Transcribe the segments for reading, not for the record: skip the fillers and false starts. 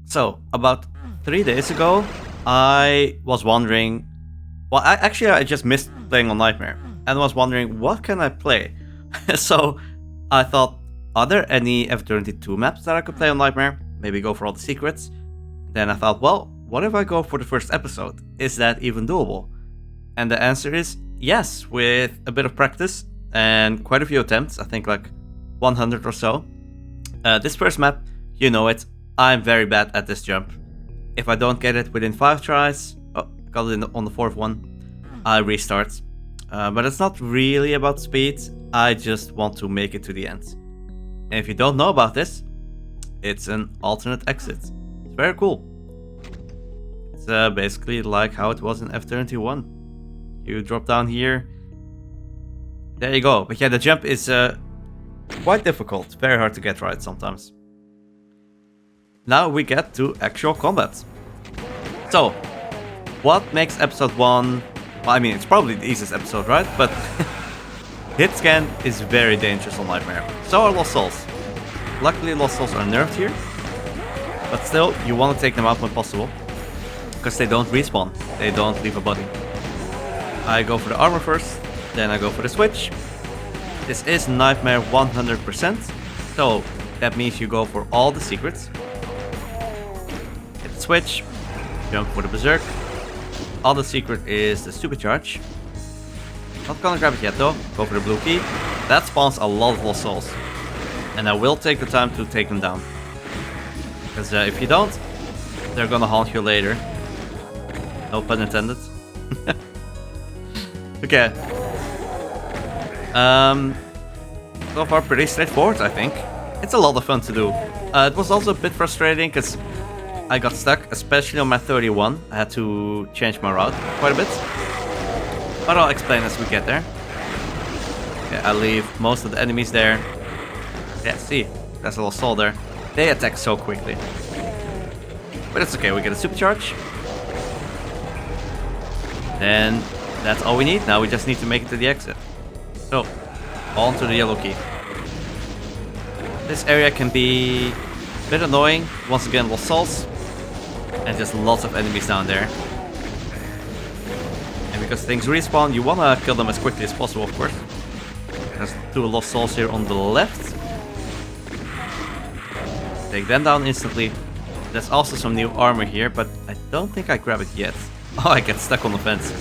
So, about 3 days ago, I was wondering... Well, I just missed playing on Nightmare, and was wondering, what can I play? So, I thought, are there any Eviternity 2 maps that I could play on Nightmare? Maybe go for all the secrets? Then I thought, well, what if I go for the first episode? Is that even doable? And the answer is yes, with a bit of practice and quite a few attempts, I think like 100 or so. This first map, you know it, I'm very bad at this jump. If I don't get it within 5 tries, got it on the 4th one, I restart. But it's not really about speed, I just want to make it to the end. And if you don't know about this, it's an alternate exit. It's very cool. It's basically like how it was in Eviternity 1. You drop down here, there you go. But yeah, the jump is quite difficult, very hard to get right sometimes. Now we get to actual combat. So, what makes episode 1... Well, I mean, it's probably the easiest episode, right? But hit scan is very dangerous on Nightmare. So are Lost Souls. Luckily, Lost Souls are nerfed here. But still, you want to take them out when possible. Because they don't respawn. They don't leave a body. I go for the armor first. Then I go for the switch. This is Nightmare 100%. So, that means you go for all the secrets. Hit the switch. Jump for the Berserk. All the secret is the supercharge. Not gonna grab it yet though. Go for the blue key. That spawns a lot of Lost Souls. And I will take the time to take them down. Because if you don't, they're gonna haunt you later. No pun intended. Okay. So far pretty straightforward, I think. It's a lot of fun to do. It was also a bit frustrating because I got stuck, especially on my 31. I had to change my route quite a bit. But I'll explain as we get there. Okay, I leave most of the enemies there. Yeah, see, there's a little soul there. They attack so quickly. But it's okay, we get a supercharge. And that's all we need. Now we just need to make it to the exit. So, on to the yellow key. This area can be a bit annoying. Once again, Lost Souls. And just lots of enemies down there. And because things respawn, you wanna kill them as quickly as possible, of course. There's 2 Lost Souls here on the left. Take them down instantly. There's also some new armor here, but I don't think I grab it yet. Oh, I get stuck on the fence.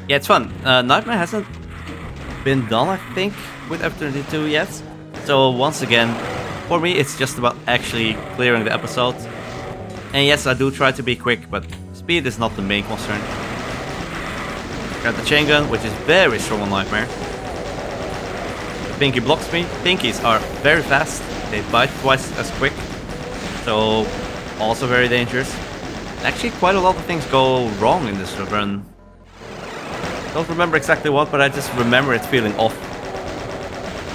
Yeah, it's fun. Nightmare hasn't been done, I think, with Eviternity 2 yet. So once again, for me, it's just about actually clearing the episode. And yes, I do try to be quick, but speed is not the main concern. Got the chain gun, which is very strong on Nightmare. The pinky blocks me. Pinkies are very fast. They bite twice as quick. So, also very dangerous. Actually, quite a lot of things go wrong in this run. Don't remember exactly what, but I just remember it feeling off.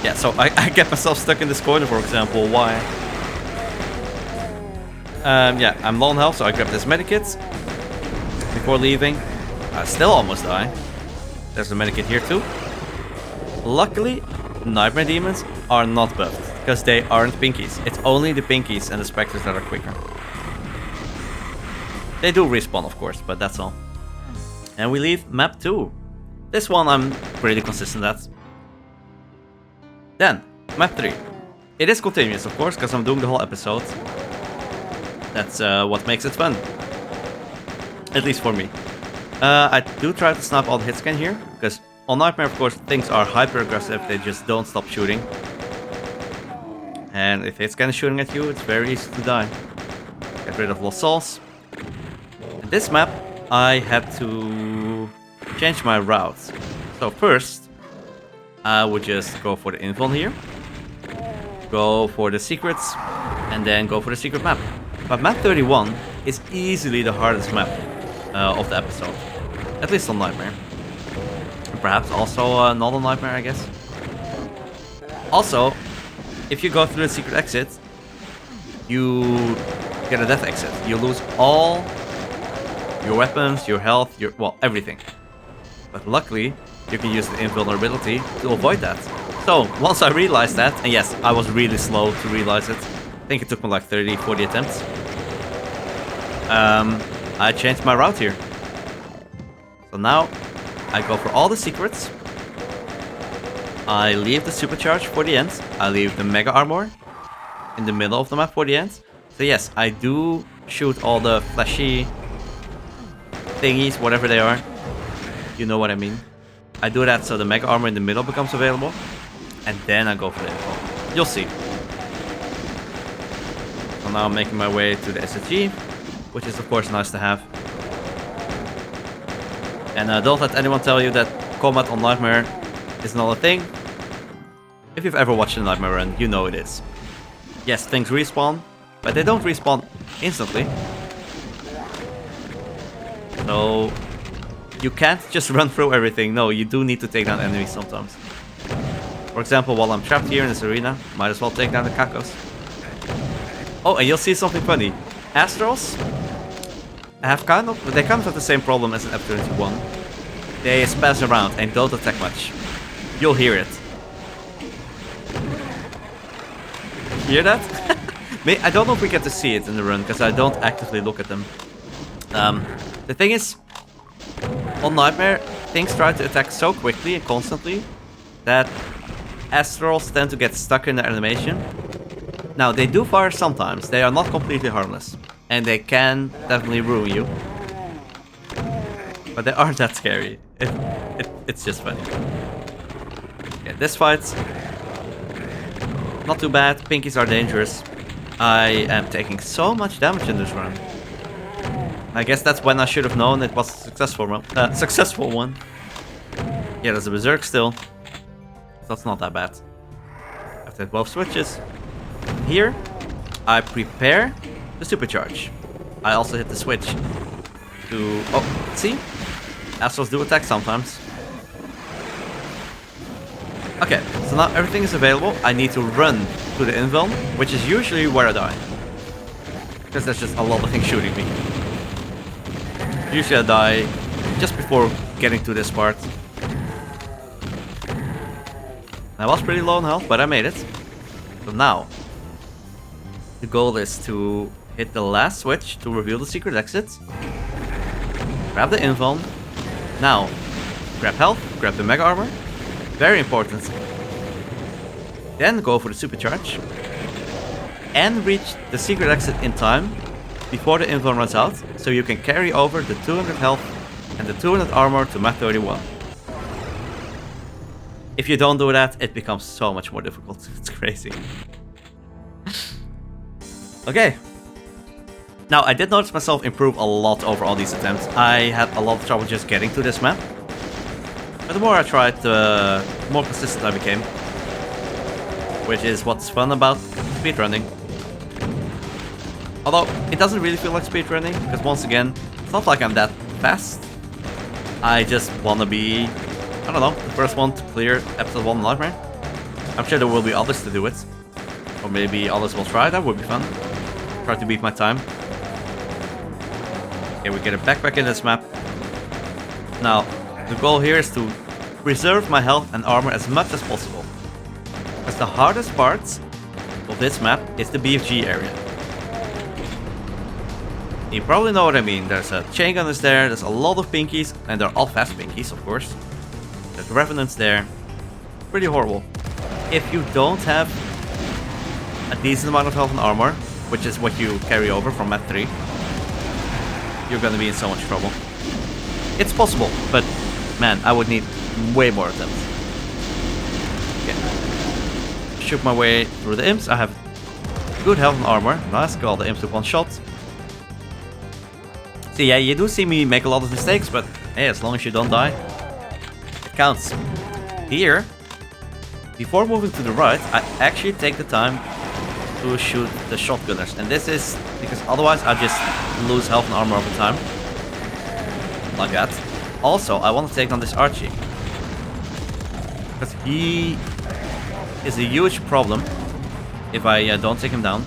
Yeah, so I get myself stuck in this corner, for example. Why? Yeah, I'm low on health, so I grab this medikit before leaving. I still almost die. There's a medikit here too. Luckily, Nightmare demons are not buffed, because they aren't pinkies. It's only the pinkies and the specters that are quicker. They do respawn, of course, but that's all. And we leave map 2. This one I'm pretty consistent at. Then, map 3. It is continuous, of course, because I'm doing the whole episode. That's what makes it fun. At least for me. I do try to snap all the hit scan here, because on Nightmare, of course, things are hyper aggressive, they just don't stop shooting. And if hit scan is shooting at you, it's very easy to die. Get rid of Lost Souls. In this map, I had to change my route. So first, I would just go for the invuln here. Go for the secrets, and then go for the secret map. But map 31 is easily the hardest map of the episode. At least on Nightmare. And perhaps also not on Nightmare, I guess. Also, if you go through the secret exit, you get a death exit. You lose all your weapons, your health, well, everything. But luckily, you can use the invulnerability to avoid that. So, once I realized that, and yes, I was really slow to realize it, think it took me like 30, 40 attempts. I changed my route here. So now I go for all the secrets. I leave the supercharge for the end. I leave the mega armor in the middle of the map for the end. So yes, I do shoot all the flashy thingies, whatever they are. You know what I mean. I do that so the mega armor in the middle becomes available. And then I go for the info. You'll see. So now I'm making my way to the SSG, which is of course nice to have. And don't let anyone tell you that combat on Nightmare is not a thing. If you've ever watched a Nightmare run, you know it is. Yes, things respawn, but they don't respawn instantly. So you can't just run through everything. No, you do need to take down enemies sometimes. For example, while I'm trapped here in this arena, might as well take down the Kakos. Oh, and you'll see something funny. Astrals have kind of the same problem as an Eviternity 1. They spaz around and don't attack much. You'll hear it. Hear that? I don't know if we get to see it in the run, because I don't actively look at them. The thing is, on Nightmare, things try to attack so quickly and constantly that Astrals tend to get stuck in their animation. Now, they do fire sometimes. They are not completely harmless. And they can definitely ruin you. But they aren't that scary. It's just funny. Okay, this fight's not too bad. Pinkies are dangerous. I am taking so much damage in this run. I guess that's when I should have known it was a successful one. Yeah, there's a Berserk still. That's not that bad. I've hit both switches. Here, I prepare the supercharge. I also hit the switch to... Oh, see? Astrals do attack sometimes. Okay, so now everything is available. I need to run to the invuln, which is usually where I die. Because there's just a lot of things shooting me. Usually I die just before getting to this part. I was pretty low on health, but I made it. So now, the goal is to hit the last switch to reveal the secret exit. Grab the invuln. Now, grab health, grab the mega armor. Very important. Then go for the supercharge. And reach the secret exit in time before the invuln runs out, so you can carry over the 200 health and the 200 armor to map 31. If you don't do that, it becomes so much more difficult. It's crazy. Okay. Now, I did notice myself improve a lot over all these attempts. I had a lot of trouble just getting to this map. But the more I tried, the more consistent I became. Which is what's fun about speedrunning. Although, it doesn't really feel like speedrunning, because once again, it's not like I'm that fast. I just wanna be, I don't know, the first one to clear episode 1 Nightmare. I'm sure there will be others to do it. Or maybe others will try, that would be fun. Try to beat my time. Okay, we get a backpack in this map. Now, the goal here is to preserve my health and armor as much as possible. Because the hardest part of this map is the BFG area. You probably know what I mean. There's a chain gun is there, there's a lot of pinkies, and they're all fast pinkies, of course. There's revenants there. Pretty horrible. If you don't have a decent amount of health and armor, which is what you carry over from map 3, you're gonna be in so much trouble. It's possible, but man, I would need way more attempts. Okay. Shoot my way through the imps. I have good health and armor. Nice, got all the imps with one shot. So yeah, you do see me make a lot of mistakes, but hey, as long as you don't die, it counts. Here, before moving to the right, I actually take the time to shoot the shotgunners. And this is because otherwise I just lose health and armor over time. Like that. Also, I want to take on this Archie. Because he is a huge problem if I don't take him down.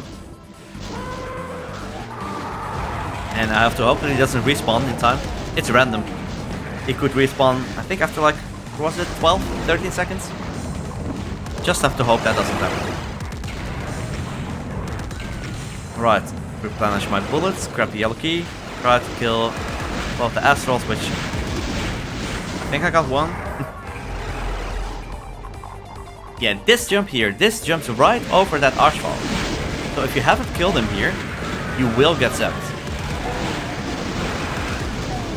And I have to hope that he doesn't respawn in time. It's random. He could respawn, I think after like, what was it, 12, 13 seconds? Just have to hope that doesn't happen. Right, replenish my bullets, grab the yellow key, try to kill both the astrals, which I think I got one. Yeah, this jump here, this jumps right over that Archvile. So if you haven't killed him here, you will get zapped.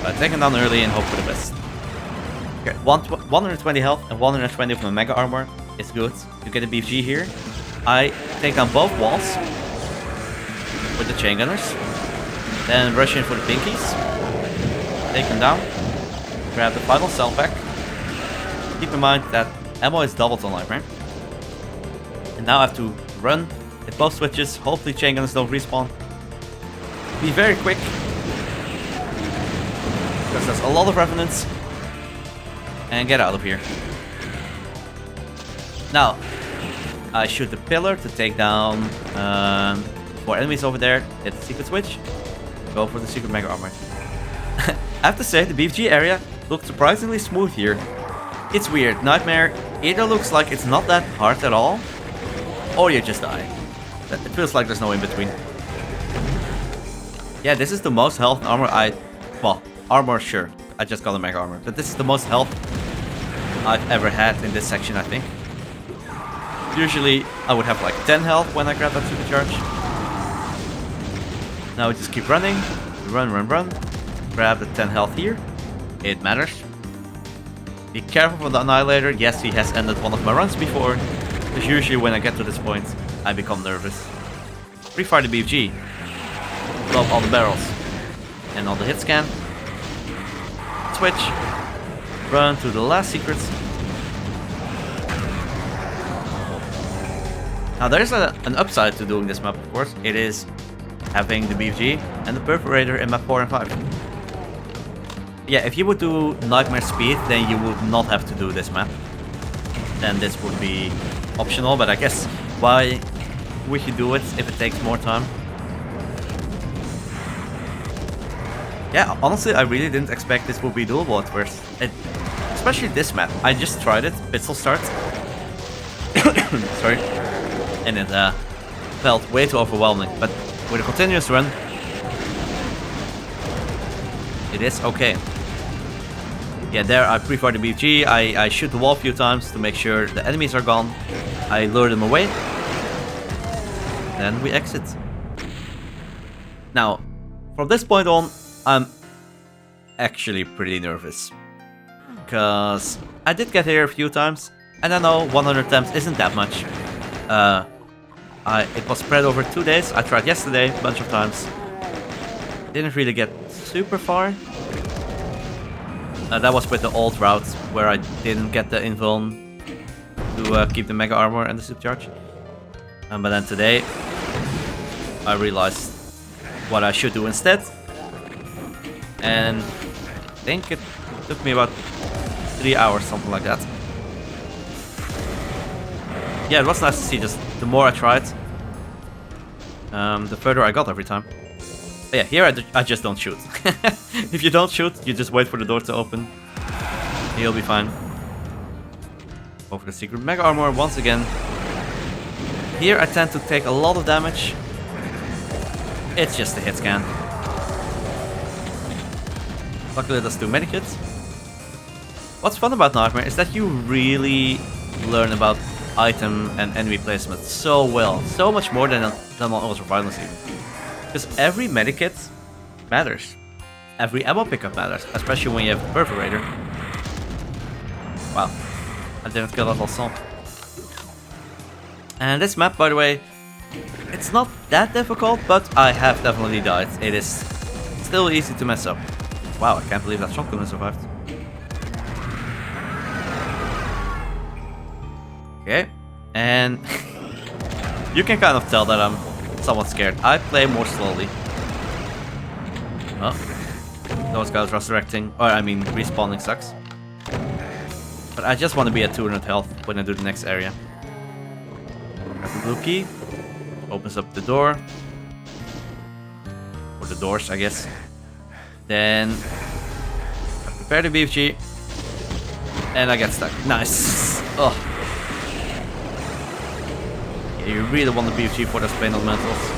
But take him down early and hope for the best. Okay, 120 health and 120 of my mega armor is good. You get a BFG here. I take down both walls with the chain gunners. Then rush in for the pinkies. Take them down. Grab the final cell pack. Keep in mind that ammo is doubled on Nightmare. And now I have to run, hit both switches, hopefully chain gunners don't respawn. Be very quick, because there's a lot of revenants. And get out of here. Now, I shoot the pillar to take down 4 enemies over there, hit the secret switch, go for the secret mega armor. I have to say, the BFG area looks surprisingly smooth here. It's weird, Nightmare either looks like it's not that hard at all, or you just die. It feels like there's no in between. Yeah, this is the most health and armor well, armor, sure. I just got a mega armor, but this is the most health I've ever had in this section, I think. Usually, I would have like 10 health when I grab that supercharge. Now we just keep running. Run, run, run. Grab the 10 health here. It matters. Be careful for the Annihilator. Yes, he has ended one of my runs before. Because usually when I get to this point, I become nervous. Pre-fire the BFG. Blow up all the barrels. And on the hit scan. Switch. Run to the last secrets. Now there's an upside to doing this map, of course. It is having the BFG and the Perforator in map 4 and 5. Yeah, if you would do Nightmare Speed, then you would not have to do this map. Then this would be optional, but I guess why would you do it if it takes more time? Yeah, honestly, I really didn't expect this would be doable at first. Especially this map. I just tried it, pistol start. Sorry. And it felt way too overwhelming, but with a continuous run, it is okay. Yeah, there I pre-fire the BFG, I shoot the wall a few times to make sure the enemies are gone. I lure them away. Then we exit. Now, from this point on, I'm actually pretty nervous. Because I did get here a few times, and I know 100 attempts isn't that much. It was spread over 2 days. I tried yesterday a bunch of times. Didn't really get super far. That was with the old route where I didn't get the invuln to keep the mega armor and the supercharge. But then today I realized what I should do instead. And I think it took me about 3 hours, something like that. Yeah, it was nice to see. Just the more I tried, the further I got every time. But yeah, here I just don't shoot. If you don't shoot, you just wait for the door to open. You'll be fine. Go for the secret mega armor once again. Here I tend to take a lot of damage. It's just a hit scan. Luckily there's 2 medikits. What's fun about Nightmare is that you really learn about item and enemy placement so well. So much more than on other violence even. Because every medikit matters. Every ammo pickup matters, especially when you have the Perforator. Wow, I didn't kill that also. And this map, by the way, it's not that difficult, but I have definitely died. It is still easy to mess up. Wow, I can't believe that shotgun survived. Okay, and you can kind of tell that I'm somewhat scared. I play more slowly. Oh, those guys resurrecting, or I mean respawning sucks. But I just want to be at 200 health when I do the next area. Got the blue key. Opens up the door. Or the doors, I guess. Then I prepare the BFG. And I get stuck. Nice. Oh. Yeah, you really want the BFG for those pain elementals.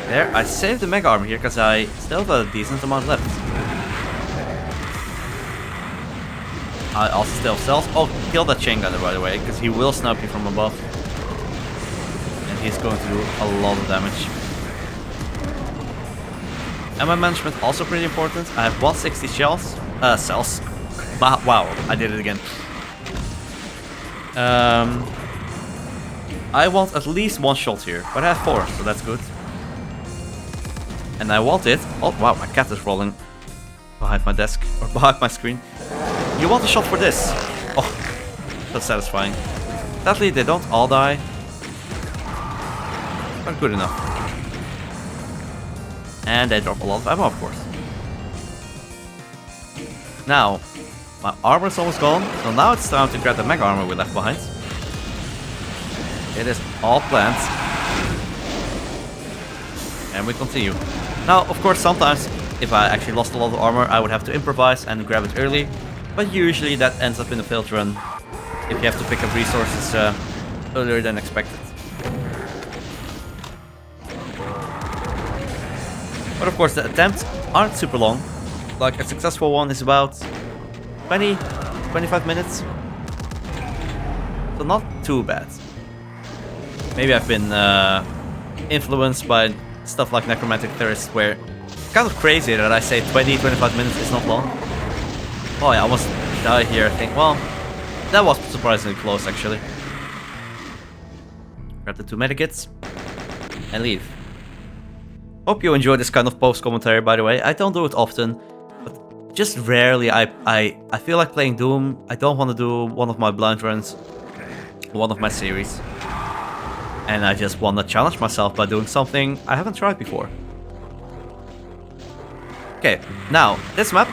There, I saved the mega armor here because I still have a decent amount left. I also still have cells. Oh, kill that chain gunner by the way, because he will snipe you from above. And he's going to do a lot of damage. Ammo management also pretty important. I have 160 cells. Wow, I did it again. I want at least one shot here, but I have 4, so that's good. And I want it. Oh wow, my cat is rolling behind my desk or behind my screen. You want a shot for this? Oh, that's satisfying. Sadly, they don't all die, but good enough. And they drop a lot of ammo, of course. Now, my armor is almost gone, so now it's time to grab the mega armor we left behind. It is all planned. And we continue. Now, of course, sometimes if I actually lost a lot of armor, I would have to improvise and grab it early. But usually that ends up in a failed run if you have to pick up resources earlier than expected. But of course, the attempts aren't super long. Like, a successful one is about 20-25 minutes. So not too bad. Maybe I've been influenced by stuff like Necromantic Thirst, where it's kind of crazy that I say 20-25 minutes is not long. Oh, I almost died here, I think. Well, that was surprisingly close, actually. Grab the 2 medikits and leave. Hope you enjoy this kind of post-commentary, by the way. I don't do it often, but just rarely. I feel like playing Doom. I don't want to do one of my blind runs, one of my series. And I just want to challenge myself by doing something I haven't tried before. Okay, now, this map,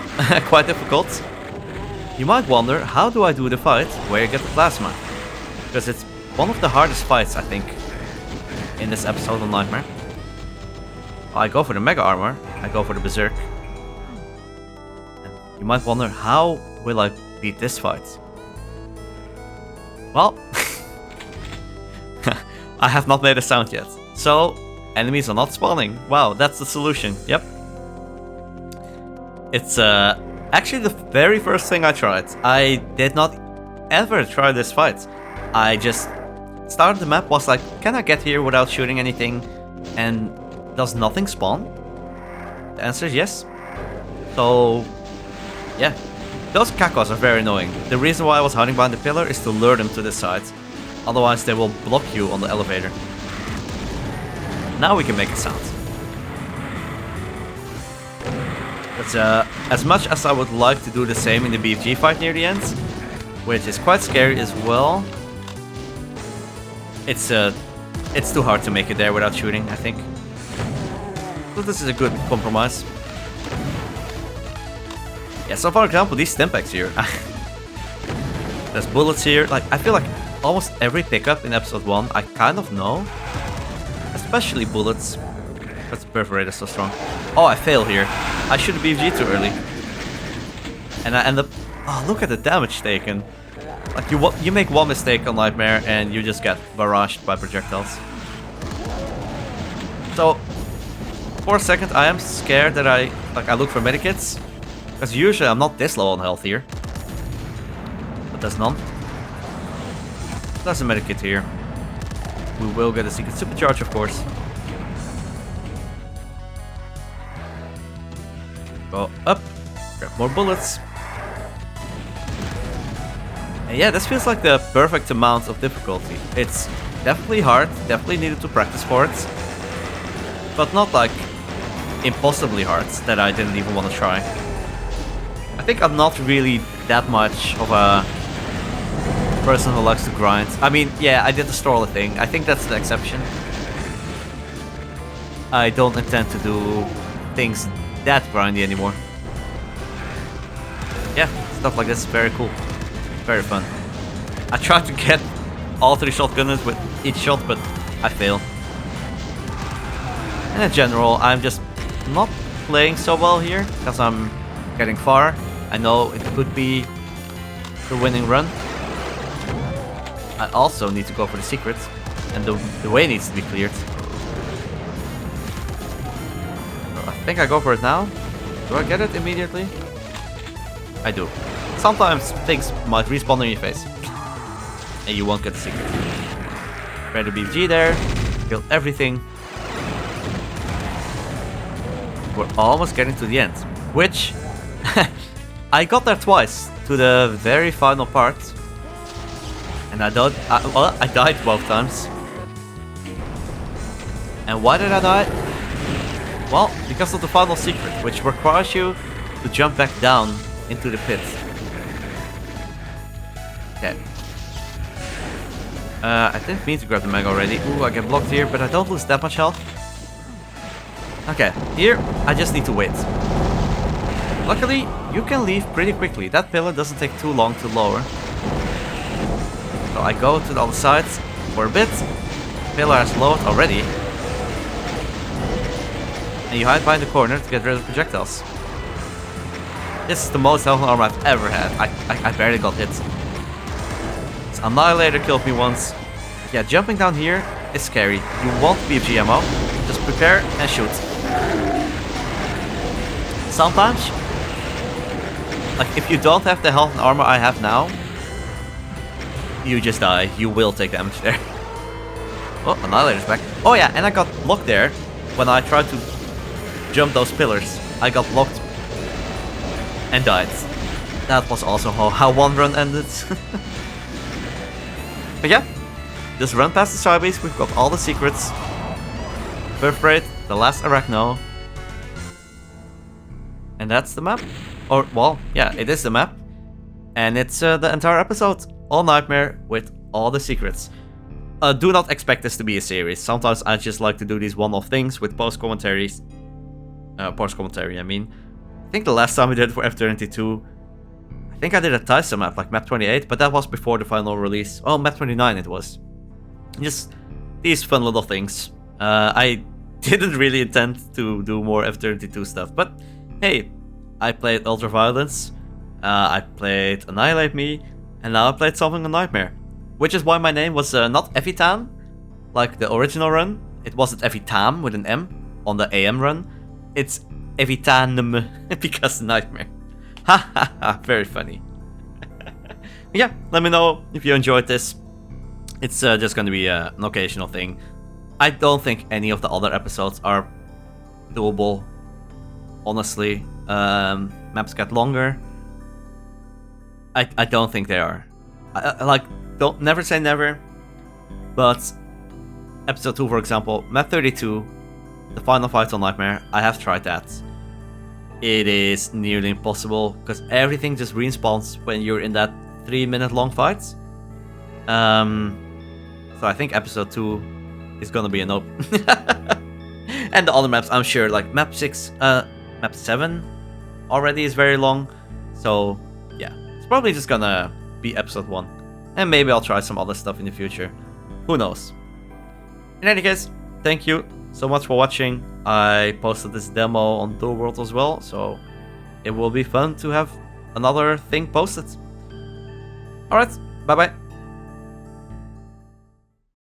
quite difficult. You might wonder, how do I do the fight where you get the plasma? Because it's one of the hardest fights, I think, in this episode of Nightmare. I go for the mega armor, I go for the berserk. And you might wonder, how will I beat this fight? Well, I have not made a sound yet. So, enemies are not spawning. Wow, that's the solution. Yep. It's actually the very first thing I tried. I did not ever try this fight. I just started the map, was like, can I get here without shooting anything? And does nothing spawn? The answer is yes. So, yeah. Those cacos are very annoying. The reason why I was hiding behind the pillar is to lure them to the side. Otherwise they will block you on the elevator. Now we can make a sound. But as much as I would like to do the same in the BFG fight near the end, which is quite scary as well, it's too hard to make it there without shooting, I think. So this is a good compromise. Yeah, so for example, these stimpaks here. There's bullets here. Like, I feel like almost every pickup in episode 1 I kind of know. Especially bullets. Because the perforator is so strong. Oh, I fail here. I should have BFG too early. And I end up... Oh, look at the damage taken. Like, you make one mistake on Nightmare and you just get barraged by projectiles. So, for a second I am scared that I look for medikits. Because usually I'm not this low on health here. But there's none. There's a medikit here. We will get a secret supercharge, of course. Go up. Grab more bullets. And yeah, this feels like the perfect amount of difficulty. It's definitely hard, definitely needed to practice for it. But not like impossibly hard that I didn't even want to try. I think I'm not really that much of a person who likes to grind. I mean, yeah, I did the Storla thing. I think that's the exception. I don't intend to do things that grindy anymore. Yeah, stuff like this is very cool. Very fun. I tried to get all 3 shotgunners with each shot, but I fail. And in general, I'm just not playing so well here, because I'm getting far. I know it could be the winning run. I also need to go for the secret, and the way needs to be cleared. think I go for it now. Do I get it immediately? I do. Sometimes things might respawn in your face. And you won't get the secret. Ready to BG there. Kill everything. We're almost getting to the end. Which... I got there twice. To the very final part. And I died both times. And why did I die? Well, because of the final secret, which requires you to jump back down into the pit. Okay. I didn't mean to grab the mag already. Ooh, I get blocked here, but I don't lose that much health. Okay, here I just need to wait. Luckily, you can leave pretty quickly. That pillar doesn't take too long to lower. So I go to the other side for a bit. Pillar has lowered already. And you hide behind the corner to get rid of projectiles. This is the most health armor I've ever had. I barely got hit. This Annihilator killed me once. Yeah, jumping down here is scary. You won't be a GMO. Just prepare and shoot. Sometimes, like if you don't have the health and armor I have now, you just die. You will take damage there. Oh, Annihilator's back. Oh yeah, and I got blocked there when I tried to jump those pillars. I got blocked and died. That was also how one run ended. But yeah, just run past the side base. We've got all the secrets. Perforate, the last Arachno. And that's the map. Or, well, yeah, it is the map. And it's the entire episode. All Nightmare with all the secrets. Do not expect this to be a series. Sometimes I just like to do these one-off things with post-commentaries. Post-commentary, I mean. I think the last time we did it for Eviternity 2, I think I did a Tyson map, like map 28, but that was before the final release. Oh, map 29 it was. Just these fun little things. I didn't really intend to do more Eviternity 2 stuff, but hey, I played Ultraviolence, I played Annihilate Me, and now I played Solving a Nightmare. Which is why my name was not Evitan, like the original run. It wasn't Evitam with an M on the AM run. It's Evitanum because Nightmare. Ha ha ha, very funny. Yeah, let me know if you enjoyed this. It's just gonna be an occasional thing. I don't think any of the other episodes are doable, honestly. Maps get longer. I don't think they are. Like, don't never say never, but episode 2, for example, map 32, the final fight on Nightmare, I have tried that. It is nearly impossible because everything just respawns when you're in that 3-minute long fight. So I think episode 2 is gonna be a nope. And the other maps, I'm sure, like map 7 already is very long. So yeah, it's probably just gonna be episode 1. And maybe I'll try some other stuff in the future. Who knows? In any case, thank you so much for watching. I posted this demo on Dual World as well, so it will be fun to have another thing posted. Alright, bye bye.